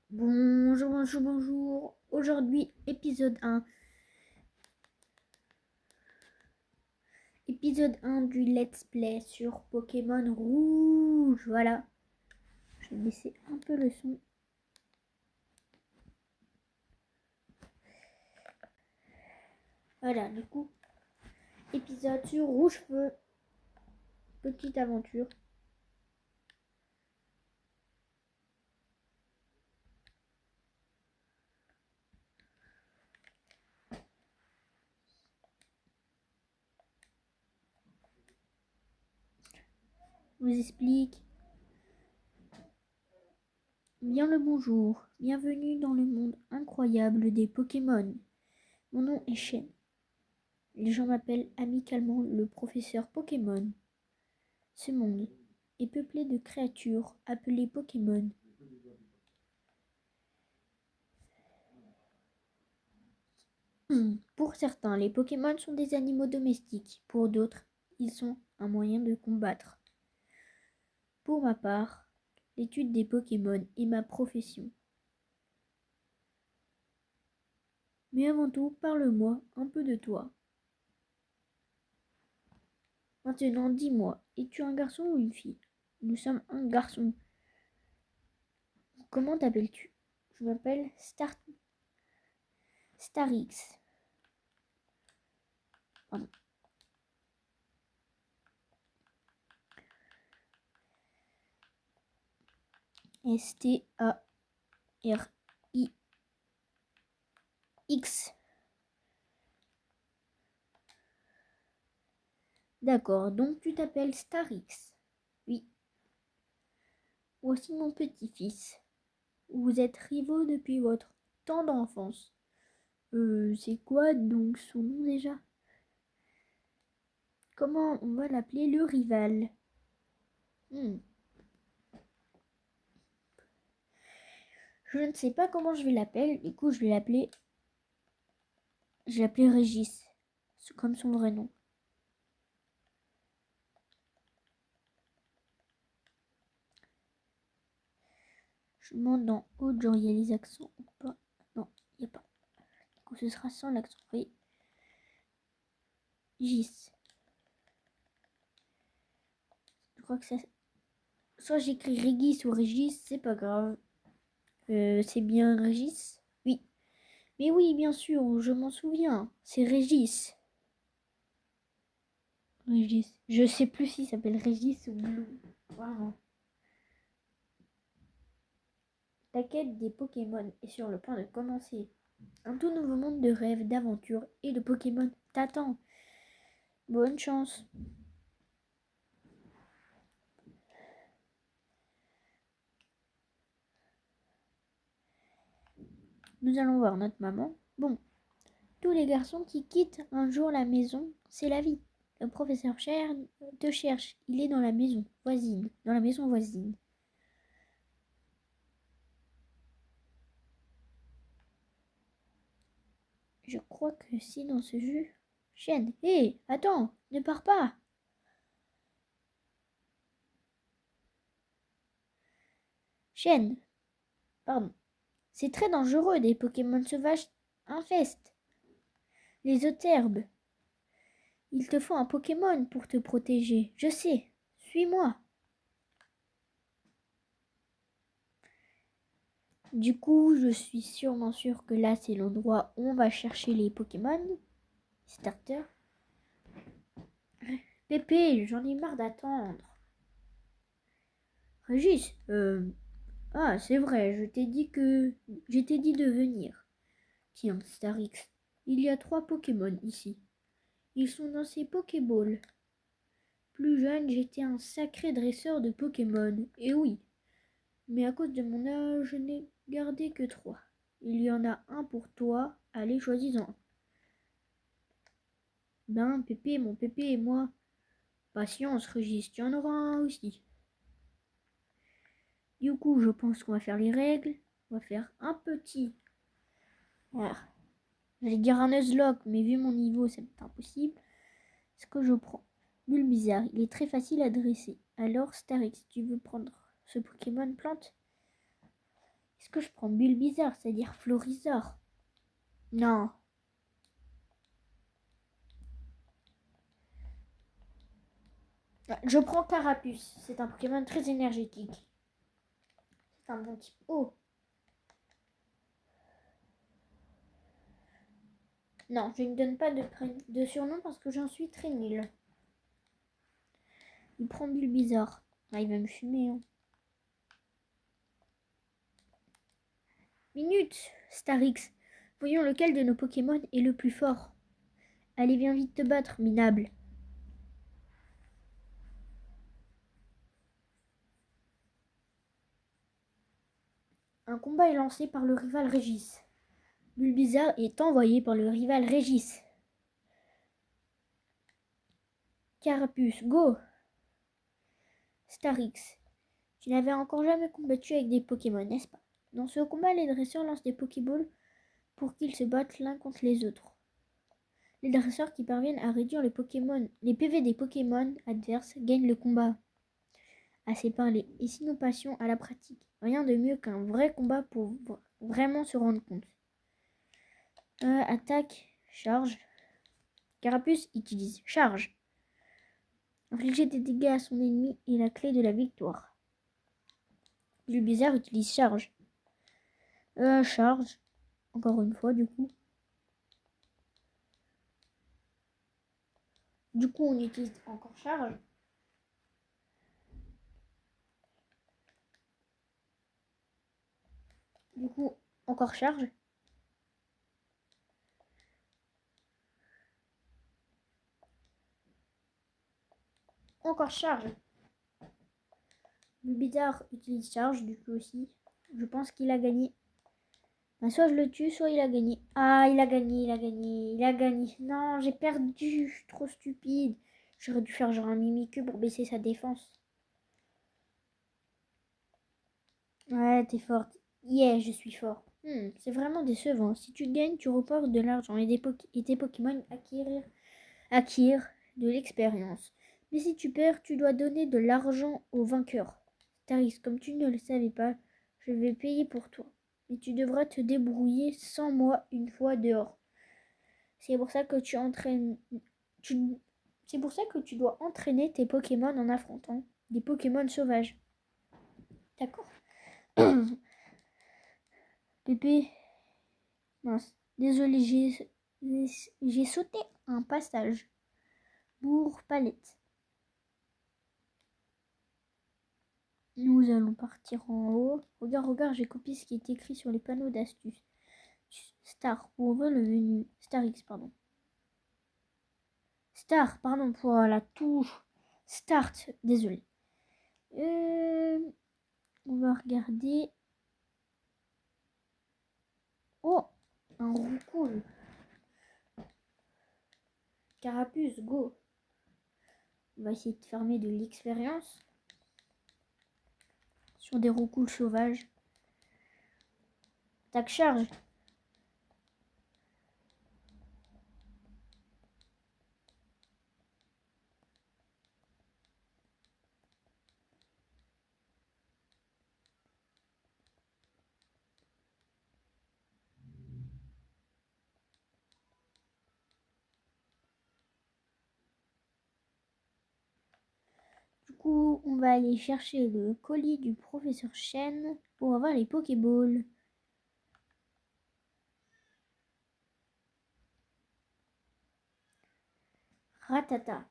Bonjour, bonjour, bonjour. Aujourd'hui, épisode un. Épisode un du Let's Play sur Pokémon Rouge. Voilà. Je vais baisser un peu le son. Voilà, du coup, épisode sur Rouge Feu. Petite aventure. Je vous explique. Bien le bonjour. Bienvenue dans le monde incroyable des Pokémon. Mon nom est Shen. Les gens m'appellent amicalement le professeur Pokémon. Ce monde est peuplé de créatures appelées Pokémon. Pour certains, les Pokémon sont des animaux domestiques. Pour d'autres, ils sont un moyen de combattre. Pour ma part, l'étude des Pokémon est ma profession. Mais avant tout, parle-moi un peu de toi. Maintenant, dis-moi, es-tu un garçon ou une fille? Nous sommes un garçon. Comment t'appelles-tu? Je m'appelle Starix. Pardon. Starix. D'accord, donc tu t'appelles Starix. Oui. Voici mon petit-fils. Vous êtes rivaux depuis votre tendre enfance. C'est quoi donc son nom déjà? Comment on va l'appeler le rival? Hmm. Je ne sais pas comment je vais l'appeler. Du coup, je vais l'appeler. Je vais l'appeler Régis. C'est comme son vrai nom. Je me demande dans autre, genre il y a les accents ou pas. Non, il n'y a pas. Du coup, ce sera sans l'accent. Oui. Gis. Je crois que ça. Soit j'écris Régis ou Régis, c'est pas grave. C'est bien Régis? Oui. Mais oui, bien sûr, je m'en souviens. C'est Régis. Régis. Je sais plus s'il s'appelle Régis ou Blue. Vraiment. La quête des Pokémon est sur le point de commencer. Un tout nouveau monde de rêves, d'aventures et de Pokémon t'attend. Bonne chance. Nous allons voir notre maman. Bon, tous les garçons qui quittent un jour la maison, c'est la vie. Le professeur Cher te cherche. Il est dans la maison voisine. Dans la maison voisine. Je crois que si dans ce jeu... Chienne, hé, attends, ne pars pas. Chienne, pardon. C'est très dangereux, des Pokémon sauvages infestent les autres herbes. Il te faut un Pokémon pour te protéger. Je sais. Suis-moi. Du coup, je suis sûrement sûre que là, c'est l'endroit où on va chercher les Pokémon. Starter. Pépé, j'en ai marre d'attendre. Régis, ah, c'est vrai, je t'ai dit de venir. Tiens, Starix, il y a 3 Pokémon ici. Ils sont dans ces Pokéballs. Plus jeune, j'étais un sacré dresseur de Pokémon. Et oui, mais à cause de mon âge, je n'ai gardé que 3. Il y en a un pour toi. Allez, choisis-en. Ben, Pépé, mon Pépé et moi. Patience, Régis, tu en auras un aussi. Du coup, je pense qu'on va faire les règles. On va faire un petit. Ah, j'allais dire un Nuzlocke, mais vu mon niveau, c'est impossible. Ce que je prends. Bulbizarre, il est très facile à dresser. Alors, Starix, tu veux prendre ce Pokémon plante? Est-ce que je prends Bulbizarre, c'est-à-dire Florizarre? Non. Je prends Carapuce. C'est un Pokémon très énergétique. C'est un bon type. Oh. Non, je ne donne pas de surnom parce que j'en suis très nulle. Il prend Bulbizarre. Ah, il va me fumer. Hein. Minute, Starix. Voyons lequel de nos Pokémon est le plus fort. Allez, viens vite te battre, minable. Un combat est lancé par le rival Régis. Bulbizarre est envoyé par le rival Régis. Carapuce, go! Starix, tu n'avais encore jamais combattu avec des Pokémon, n'est-ce pas? Dans ce combat, les dresseurs lancent des Pokéballs pour qu'ils se battent l'un contre les autres. Les dresseurs qui parviennent à réduire les PV des Pokémon adverses gagnent le combat. Assez parlé. Et si nous passions à la pratique? Rien de mieux qu'un vrai combat pour vraiment se rendre compte. Attaque, charge. Carapuce utilise charge. Infliger des dégâts à son ennemi est la clé de la victoire. Bulbizarre utilise charge. Charge. Encore une fois, du coup. Du coup, on utilise encore charge. Du coup, encore charge. Encore charge. Bulbizarre utilise charge, du coup aussi. Je pense qu'il a gagné. Ben, soit je le tue, soit il a gagné. Ah, il a gagné, il a gagné, il a gagné. Non, j'ai perdu, je suis trop stupide. J'aurais dû faire genre un Mimikyu pour baisser sa défense. Ouais, t'es forte. Yeah, je suis fort. C'est vraiment décevant. Si tu gagnes, tu reportes de l'argent et tes Pokémon acquièrent de l'expérience. Mais si tu perds, tu dois donner de l'argent au vainqueur. Taris, comme tu ne le savais pas, je vais payer pour toi. Mais tu devras te débrouiller sans moi une fois dehors. C'est pour ça que C'est pour ça que tu dois entraîner tes Pokémon en affrontant des Pokémon sauvages. D'accord. Pépé, mince. Désolé, j'ai sauté un passage. Palette. Nous allons partir en haut. Regarde, j'ai copié ce qui est écrit sur les panneaux d'astuces. Star, pour ouvrir le menu. Starix, pardon. Star, pardon pour la touche. Start, désolé. On va regarder. Oh, un roucoule. Carapuce, go. On va essayer de farmer de l'expérience sur des roucoules sauvages. Tac, charge. Du coup, on va aller chercher le colis du professeur Chen pour avoir les Pokéballs. Ratata.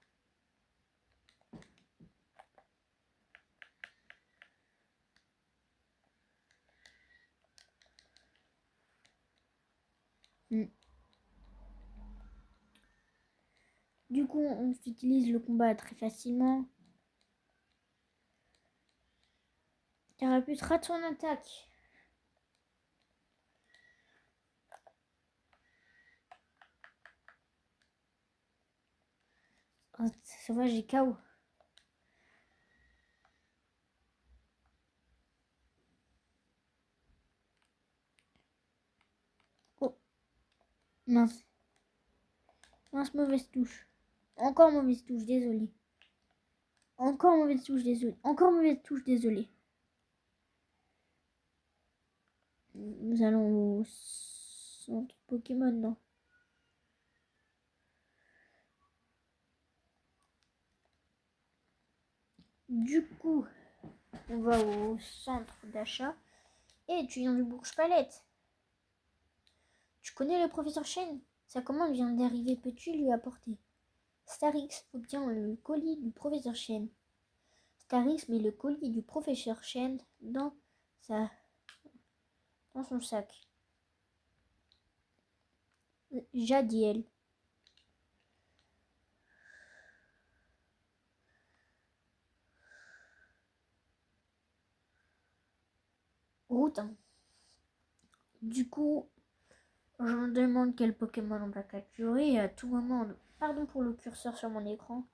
Du coup, on utilise le combat très facilement. Carapuce rate son attaque. Oh, ça va, j'ai KO. Oh, mince. Mince, mauvaise touche. Encore mauvaise touche, désolé. Encore mauvaise touche, désolé. Encore mauvaise touche, désolé. Nous allons au centre Pokémon, non? Du coup, on va au centre d'achat. Et tu viens du Bourge Palette. Tu connais le professeur Chen? Sa commande vient d'arriver, peux-tu lui apporter? Starix obtient le colis du professeur Chen. Starix met le colis du professeur Chen dans son sac. Jadiel. Route 1. Du coup, je me demande quel Pokémon on va capturer et à tout moment, pardon pour le curseur sur mon écran,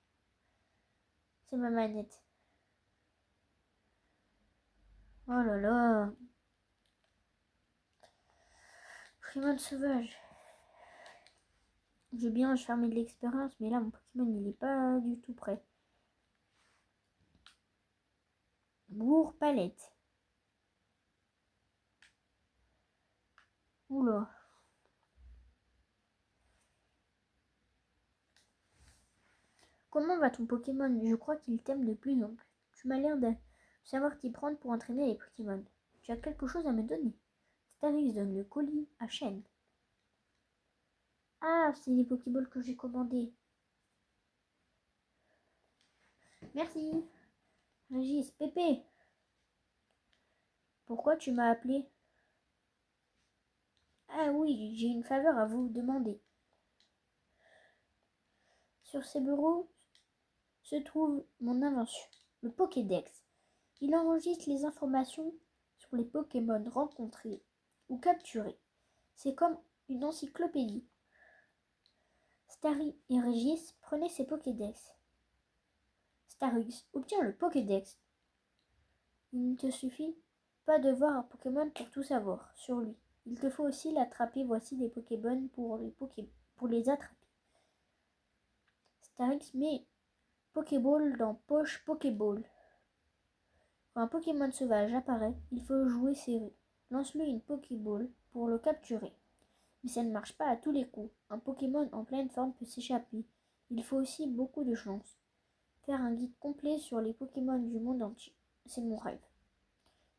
c'est ma manette. Oh là là. Pokémon sauvage. Je veux bien fermer de l'expérience, mais là mon Pokémon il est pas du tout prêt. Bourg Palette. Oula. Comment va ton Pokémon? Je crois qu'il t'aime de plus en plus. Tu m'as l'air de savoir t'y prendre pour entraîner les Pokémon. Tu as quelque chose à me donner. Starix donne le colis à Chen. Ah, c'est les Pokéballs que j'ai commandés. Merci. Régis, Pépé. Pourquoi tu m'as appelé? Ah oui, j'ai une faveur à vous demander. Sur ces bureaux se trouve mon invention, le Pokédex. Il enregistre les informations sur les Pokémon rencontrés ou capturés. C'est comme une encyclopédie. Starry et Régis prenaient ces Pokédex. Starix obtient le Pokédex. Il ne te suffit pas de voir un Pokémon pour tout savoir sur lui. Il te faut aussi l'attraper. Voici des Pokémon pour les attraper. Starix met Pokéball dans poche Pokéball. Quand un Pokémon sauvage apparaît, il faut jouer serré. Lance-lui une Pokéball pour le capturer. Mais ça ne marche pas à tous les coups. Un Pokémon en pleine forme peut s'échapper. Il faut aussi beaucoup de chance. Faire un guide complet sur les Pokémon du monde entier. C'est mon rêve.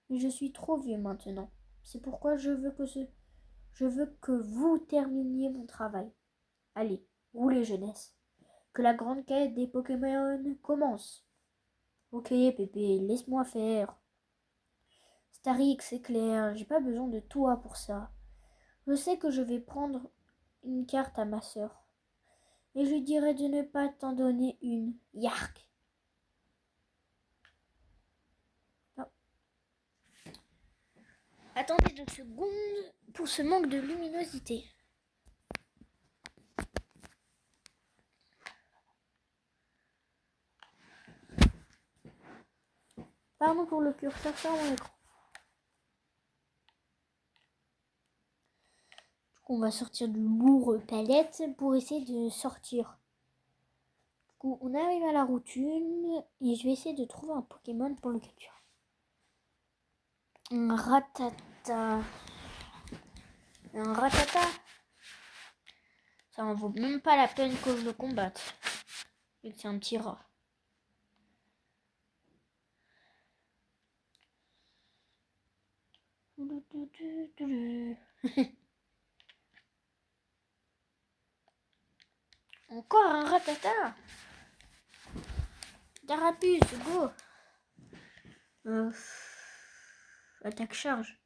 Mais je suis trop vieux maintenant. C'est pourquoi je veux que vous terminiez mon travail. Allez, roulez jeunesse. Que la grande quête des Pokémon commence. Ok, Pépé, laisse-moi faire. Starix, c'est clair, j'ai pas besoin de toi pour ça. Je sais que je vais prendre une carte à ma sœur. Et je lui dirai de ne pas t'en donner une. Yark. Oh. Attendez 2 secondes pour ce manque de luminosité. Pardon pour le curseur sur mon écran. On va sortir du lourd palette pour essayer de sortir. Du coup, on arrive à la route 1 et je vais essayer de trouver un Pokémon pour le capturer. Un Rattata. Un Rattata. Ça en vaut même pas la peine que je le combatte. Vu que c'est un petit rat. Encore un Rattata. Carapuce, go. Attaque charge.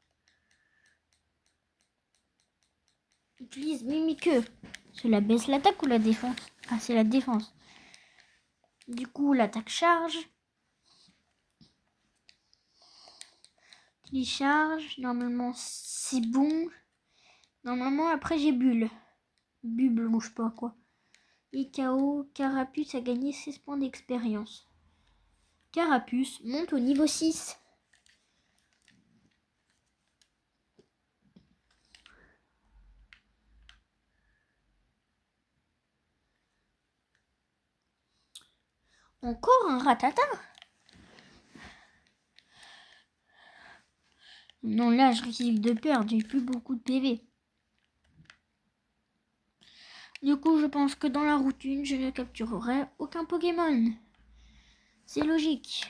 Utilise Mimiqueux. Cela baisse l'attaque ou la défense? Ah, c'est la défense. Du coup, l'attaque charge. Il charge. Normalement, c'est bon. Normalement, après, j'ai Bulle. Bubble ou je sais pas quoi. Et KO. Carapuce a gagné 16 points d'expérience. Carapuce monte au niveau 6. Encore un Rattata. Non, là, je risque de perdre. J'ai plus beaucoup de PV. Du coup, je pense que dans la route 1, je ne capturerai aucun Pokémon. C'est logique.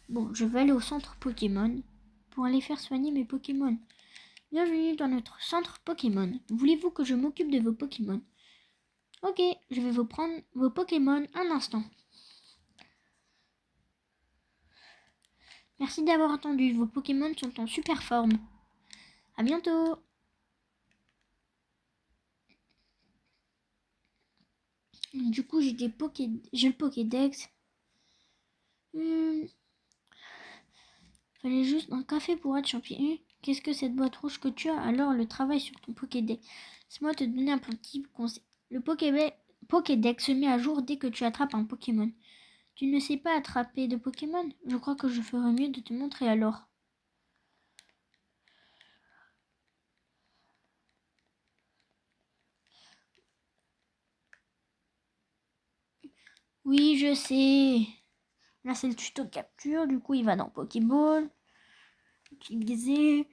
Bon, je vais aller au centre Pokémon pour aller faire soigner mes Pokémon. Bienvenue dans notre centre Pokémon. Voulez-vous que je m'occupe de vos Pokémon? Ok, je vais vous prendre vos Pokémon un instant. Merci d'avoir attendu. Vos Pokémon sont en super forme. À bientôt. Du coup, j'ai le Pokédex. Fallait juste un café pour être champion. Qu'est-ce que cette boîte rouge que tu as? Alors, le travail sur ton Pokédex. Laisse-moi te donner un petit conseil. Le Pokédex se met à jour dès que tu attrapes un Pokémon. Tu ne sais pas attraper de Pokémon? Je crois que je ferais mieux de te montrer alors. Oui, je sais. Là, c'est le tuto capture. Du coup, il va dans Pokéball. Utiliser.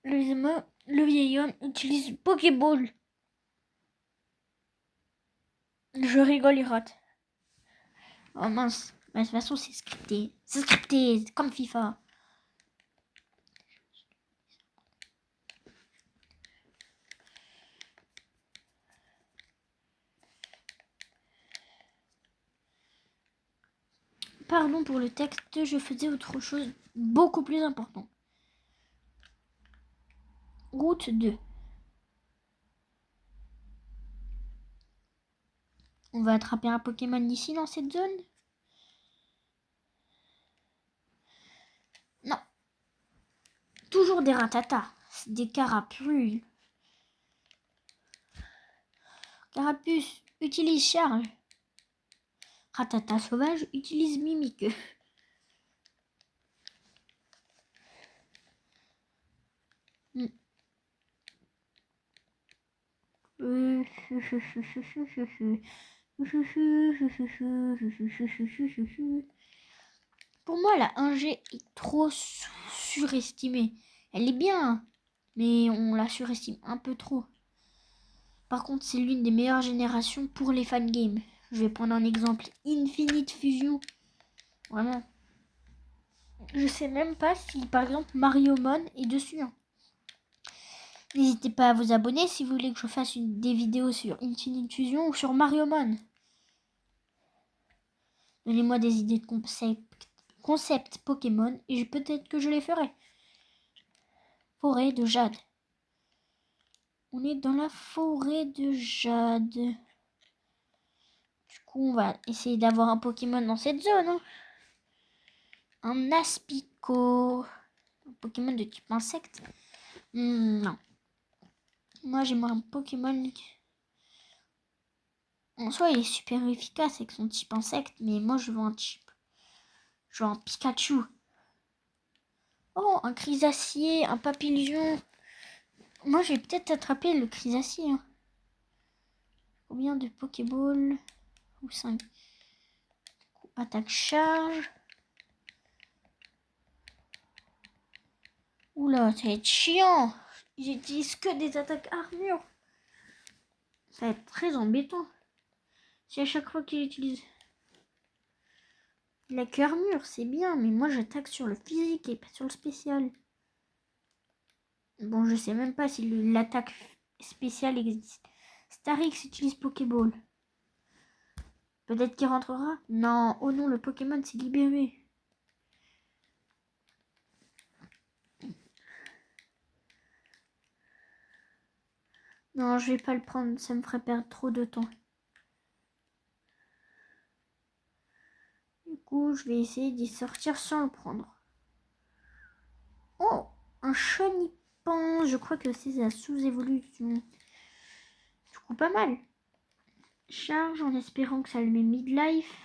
Le vieil homme utilise Pokéball. Je rigole, il rate. Oh mince. Mais de toute façon, c'est scripté. C'est scripté, comme FIFA. Pardon pour le texte, je faisais autre chose beaucoup plus important. Route 2. On va attraper un Pokémon d'ici dans cette zone? Non. Toujours des ratatas. Des carapules. Carapuce, utilise charge. Ratata sauvage, utilise mimique. Pour moi, la 1G est trop surestimée. Elle est bien, mais on la surestime un peu trop. Par contre, c'est l'une des meilleures générations pour les fangames. Je vais prendre un exemple. Infinite Fusion. Vraiment. Je sais même pas si, par exemple, Mario Mon est dessus. Hein. N'hésitez pas à vous abonner si vous voulez que je fasse des vidéos sur Infinite Fusion ou sur Mario Mon. Donnez-moi des idées de concept Pokémon et peut-être que je les ferai. Forêt de Jade. On est dans la forêt de Jade. Du coup, on va essayer d'avoir un Pokémon dans cette zone. Hein. Un Aspico. Un Pokémon de type insecte. Non. Moi, j'aimerais un Pokémon... En soi, il est super efficace avec son type insecte, mais moi, je veux un type... Je veux un Pikachu. Oh, un Chrysacier, un Papillon. Moi, je vais peut-être attraper le Chrysacier. Hein. Combien de Pokéballs? Ou 5. Attaque charge. Oula, ça va être chiant. J'utilise que des attaques armure. Ça va être très embêtant. Si à chaque fois qu'il utilise la armure, c'est bien. Mais moi, j'attaque sur le physique et pas sur le spécial. Bon, je sais même pas si l'attaque spéciale existe. Starix utilise Pokéball. Peut-être qu'il rentrera? Non, oh non, le Pokémon s'est libéré. Non, je vais pas le prendre, ça me ferait perdre trop de temps. Du coup, je vais essayer d'y sortir sans le prendre. Oh, un Chenipan. Je crois que c'est sa sous-évolution. Du coup, pas mal. Charge en espérant que ça le met midlife.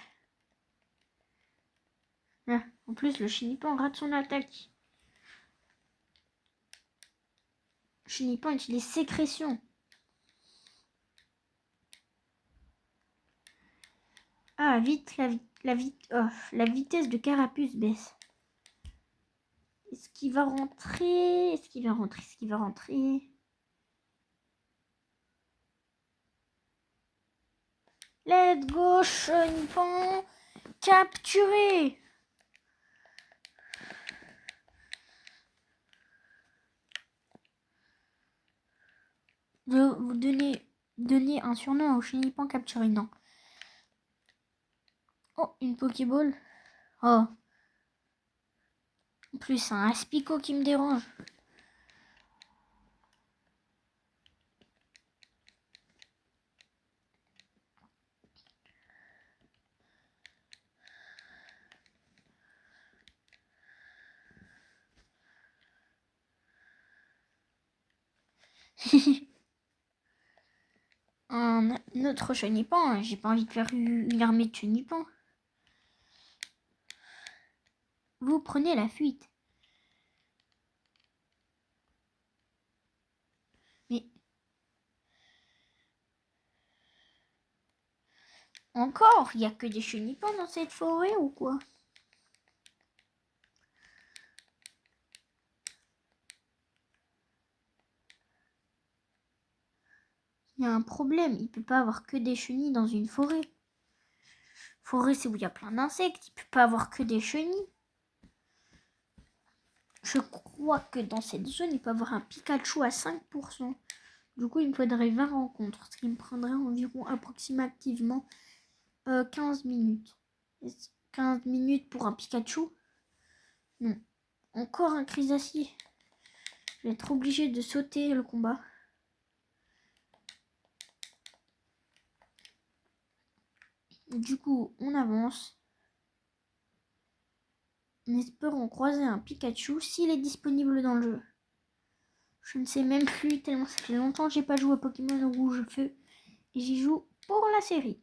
Ah, en plus, le Chenipan rate son attaque. Chenipan utilise sécrétion. Ah, vite, la vitesse de Carapuce baisse. Est-ce qu'il va rentrer? Est-ce qu'il va rentrer? Est-ce qu'il va rentrer? Let's go, chenipan capturé. De vous donner un surnom au chenipan capturé, non. Oh, une Pokéball. Oh. En plus, c'est un Aspico qui me dérange. Un autre chenipan. J'ai pas envie de faire une armée de chenipans. Vous prenez la fuite. Mais encore, il n'y a que des chenipans dans cette forêt ou quoi? Il y a un problème. Il peut pas avoir que des chenilles dans une forêt. Forêt, c'est où il y a plein d'insectes. Il peut pas avoir que des chenilles. Je crois que dans cette zone, il peut avoir un Pikachu à 5%. Du coup, il me faudrait 20 rencontres, ce qui me prendrait environ approximativement 15 minutes. 15 minutes pour un Pikachu? Non. Encore un Crisacier. Je vais être obligé de sauter le combat. Du coup, on avance. En espérant croiser un Pikachu s'il est disponible dans le jeu. Je ne sais même plus, tellement ça fait longtemps que j'ai pas joué à Pokémon Rouge Feu. Et j'y joue pour la série.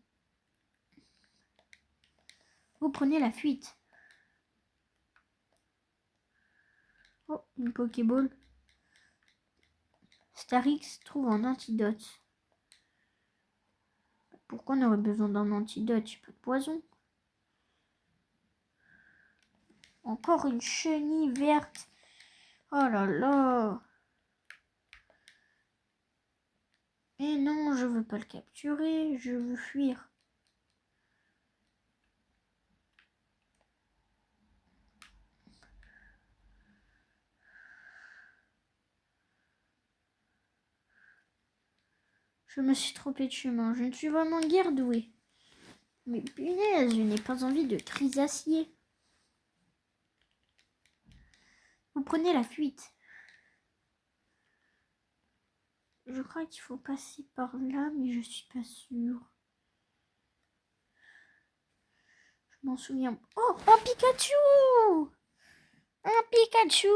Vous prenez la fuite. Oh, une Pokéball. Starix trouve un antidote. Pourquoi on aurait besoin d'un antidote? J'ai pas de poison. Encore une chenille verte. Oh là là. Mais non, je veux pas le capturer. Je veux fuir. Je me suis trompée de chemin. Je ne suis vraiment guère douée. Mais punaise, je n'ai pas envie de Crisacier. Vous prenez la fuite. Je crois qu'il faut passer par là, mais je suis pas sûre. Je m'en souviens. Oh, un Pikachu! Un Pikachu!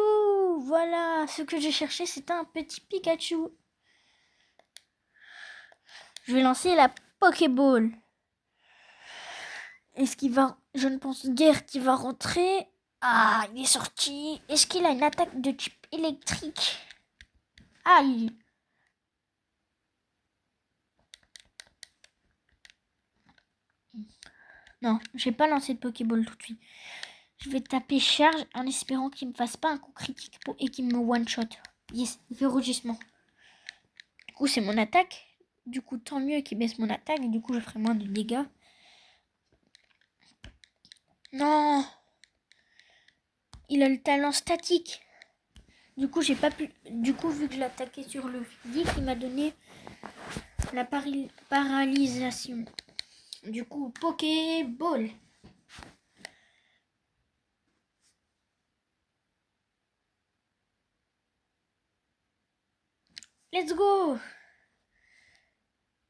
Voilà, ce que j'ai cherché, c'était un petit Pikachu. Je vais lancer la Pokéball. Est-ce qu'il va... Je ne pense guère qu'il va rentrer. Ah, il est sorti. Est-ce qu'il a une attaque de type électrique? Aïe. Non, je vais pas lancer de Pokéball tout de suite. Je vais taper charge en espérant qu'il me fasse pas un coup critique et qu'il me one-shot. Yes, il fait rougissement. Du coup, c'est mon attaque. Du coup, tant mieux qu'il baisse mon attaque. Du coup, je ferai moins de dégâts. Non. Il a le talent statique. Du coup, j'ai pas pu. Du coup, vu que je l'attaquais sur le physique, il m'a donné la paralysation. Du coup, Pokéball. Let's go.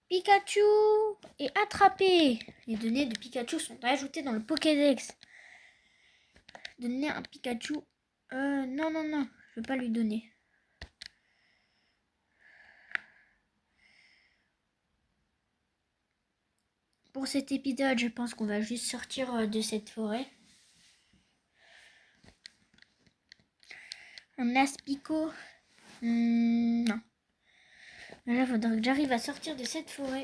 Pikachu est attrapé. Les données de Pikachu sont ajoutées dans le Pokédex. Donner un Pikachu. Non, non, non. Je ne vais pas lui donner. Pour cet épisode, je pense qu'on va juste sortir de cette forêt. Un Aspico. Non. Là, il faudra que j'arrive à sortir de cette forêt.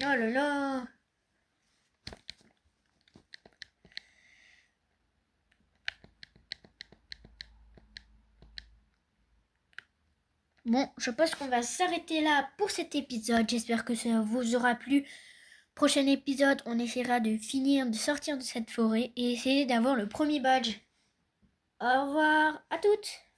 Oh là là. Bon, je pense qu'on va s'arrêter là pour cet épisode. J'espère que ça vous aura plu. Prochain épisode, on essaiera de finir, de sortir de cette forêt et essayer d'avoir le premier badge. Au revoir à toutes.